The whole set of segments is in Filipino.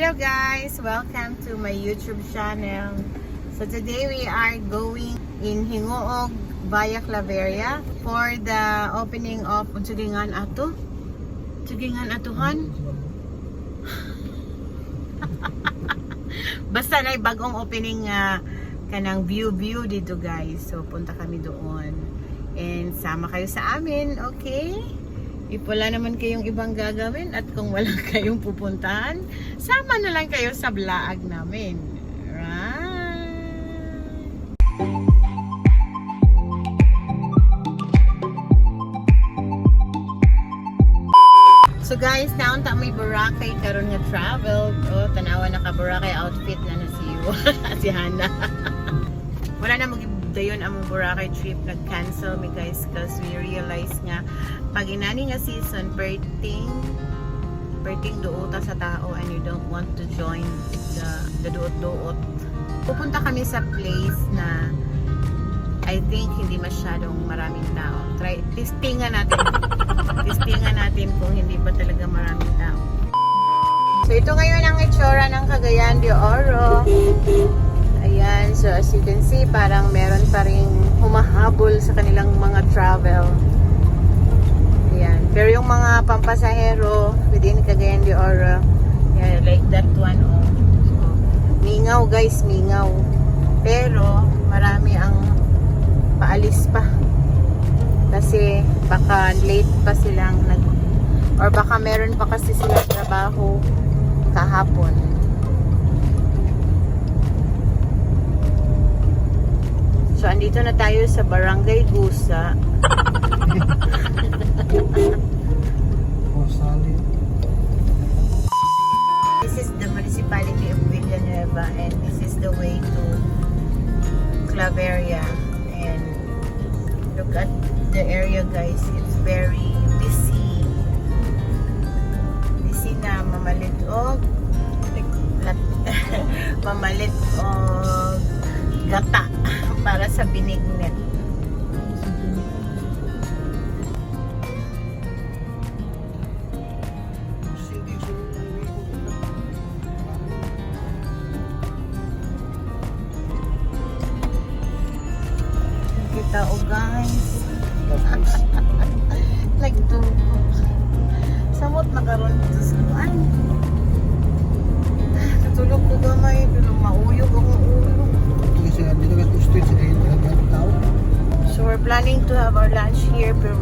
Hello guys! Welcome to my YouTube channel. So today we are going in Hingoog via Claveria for the opening of Tugingan Ato. Tugingan Atuhan? Basta na bagong opening kanang view dito guys. So punta kami doon. And sama kayo sa amin, okay? If wala naman kayong ibang gagawin at kung wala kayong pupuntahan, sama na lang kayo sa vlog namin. Right? So guys, naunta may Boracay karon nga travel. Oh, tanawa naka Boracay outfit na si si Hana. Wala na dayon among Boracay trip, nag-cancel mi guys because we realize nga pag inani nga season perting duota sa tao and you don't want to join the duot. Pupunta kami sa place na I think hindi masyadong maraming tao. Testingan natin kung hindi ba talaga maraming tao. So ito ngayon ang itsura ng Cagayan de Oro. Ayan, so as you can see, parang meron pa rin humahabol sa kanilang mga travel. Ayan, pero yung mga pampasahero within Cagayan de Oro, yeah, like that one, oh. So, mingaw guys, mingaw. Pero marami ang paalis pa. Kasi baka late pa silang or baka meron pa kasi silang trabaho kahapon. So, andito na tayo sa Barangay Gusa. This is the municipality of Villanueva and this is the way to Claveria. And look at the area guys, it's very busy. Busy na mamalit og gata para sa binignet. Kita o guys. Nagdugo. Samot makaroon dito sa kuan. Natulog ko gamay, pero mauyog ang ulo. So we're planning to have our lunch here, pero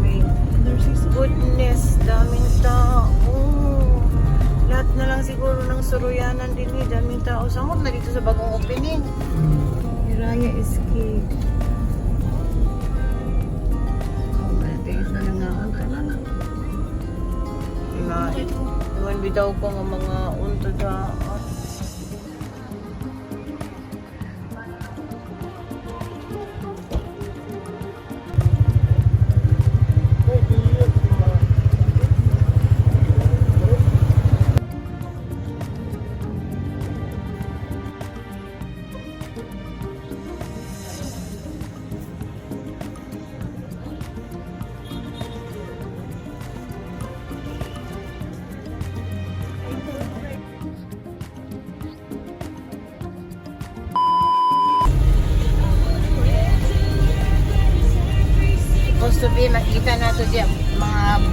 goodness, daming tao. Lahat na lang siguro ng Soroyanan din eh, daming tao. Samot na dito sa bagong opening. Hiraya Escape. Iwan bitaw ko ng mga unto daan. Supposed to be makita na to diyan mga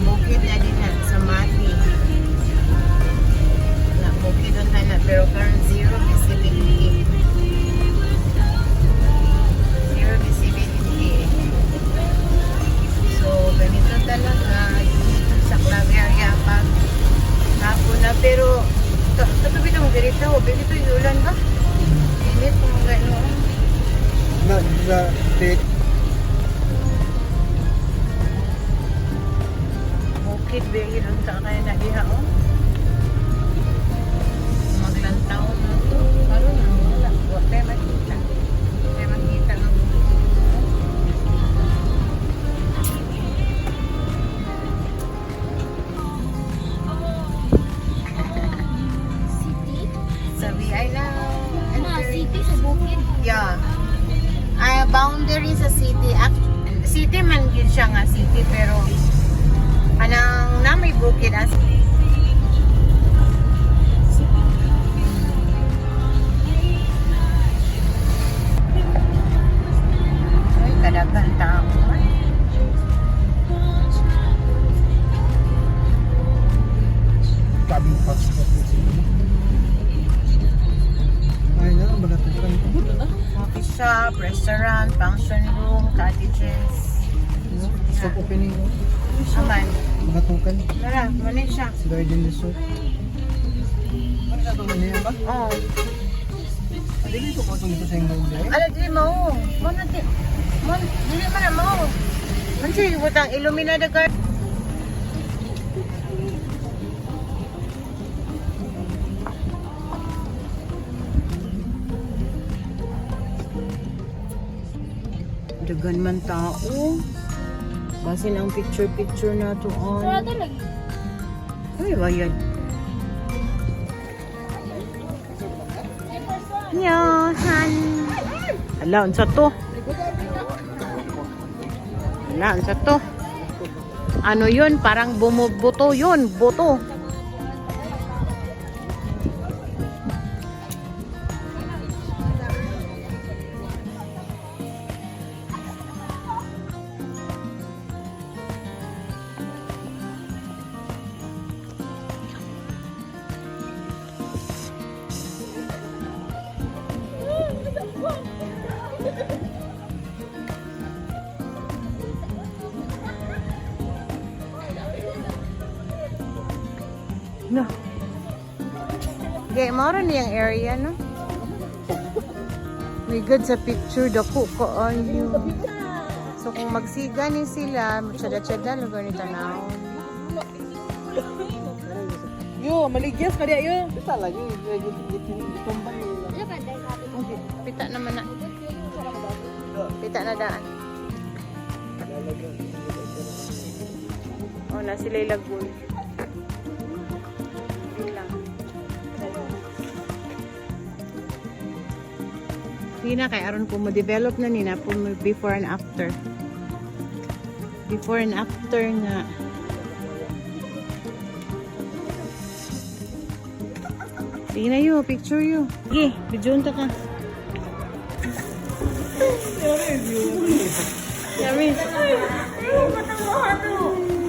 bukid na din sa Mati na bukid doon tayo na, pero current zero visibility so ganito talaga sa Claveria pag hapon na, pero katubi na mo ganito yung ulan ba? Init kung gano'n na bukid bigyan ang kaya na diha oh. Maglantaw na to. Karon na wala. Wa kay makita. Kay makita ang city. Sabi ay na. City sa bukid. Yeah. Boundary sa city. City man yun siya nga city, pero anang na may bukid as shop, restaurant, function room, cottages. Stop opening ko. Aman. Makatukan. Tara, mali siya. Garden resort. Ano sa ito niya ba? Oo. Dili ko po ito sa inyo. Ala, dili mo. Dili man na mo. Ano siya, butang Illuminada card. Dagan man tao. Basin ang picture-picture na to on. Sarado lagi. Uy, bayad. Yohan. Ala, unsa to? Ala, unsa to? Ano yun? Parang bumubuto yun. Buto. No. Okay, mara niyang area, no? May good sa picture, dako ko ayo. So kung magsiga ni sila, matsada-tsada, lugar ni Tanaw. Yo, maligyas ka diya yo. Kita lagi. Tumbang Ano ba dahil sabi? Pita naman na. Pita na daan. Oh, na sila ilagoy. Hindi na kay aron po mo-develop na nina po before and after. Before and after nga. Sige na yun, picture yun. Sige, videoon ta ka. Yami.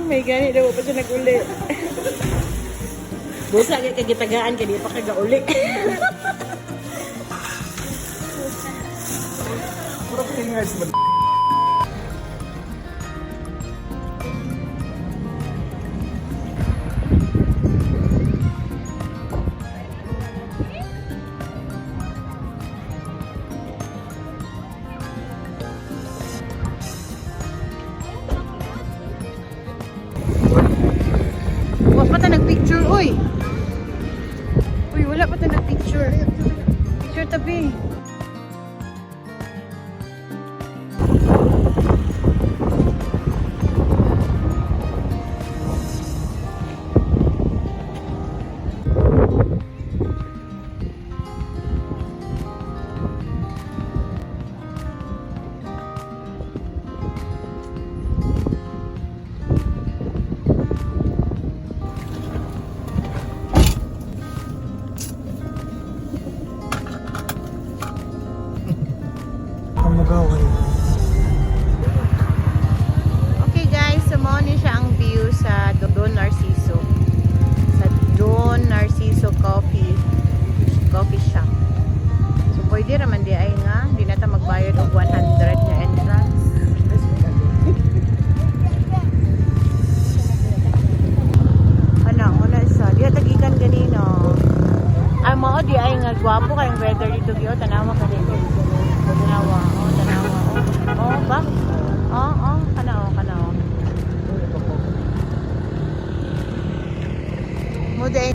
May gani daw pa siya nag-uli. Busa ka kagitagaan ka, di pa kagauli. Puro fingers ba? Wala pa ta nag-picture, uy. Uy, wala pa ta nag-picture. Picture tabi. Kamugaway. Okay guys, so mo ni siya ang view sa Don Narciso. Sa Don Narciso Coffee Shop. So pwede raman di ay nga, di na ta magbayad og 100 nga entrance. Ano, wala isa. Di tagikan ganino. Ay mo di ay nga gwapo kayong weather dito gyud tanawa ka dito. Tanawa, tanawa. Oh, ba? Kanawa. Muday.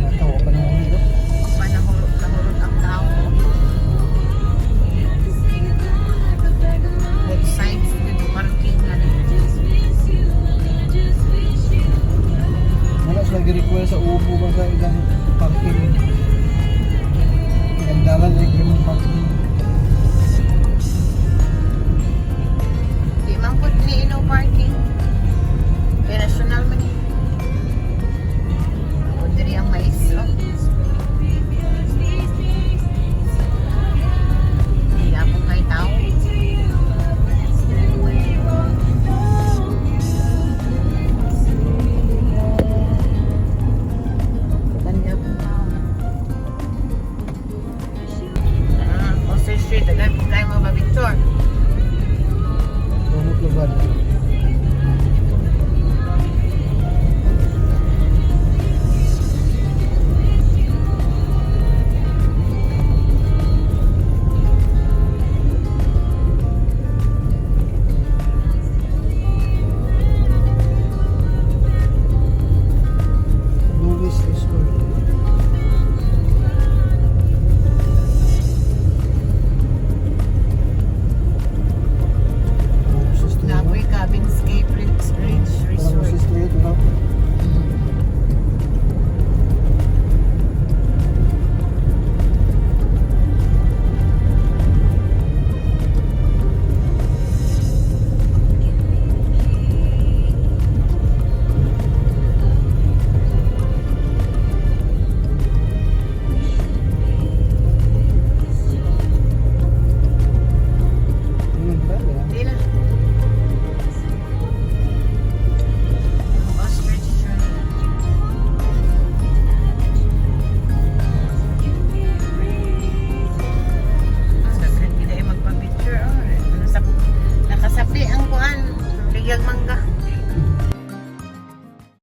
Natawa pa naman dito. Panahurot ang tao. Both sides ng parking na rin. Wala sila gi-request sa ubo ba sa ilang parking. Ilang dalan like yung parking.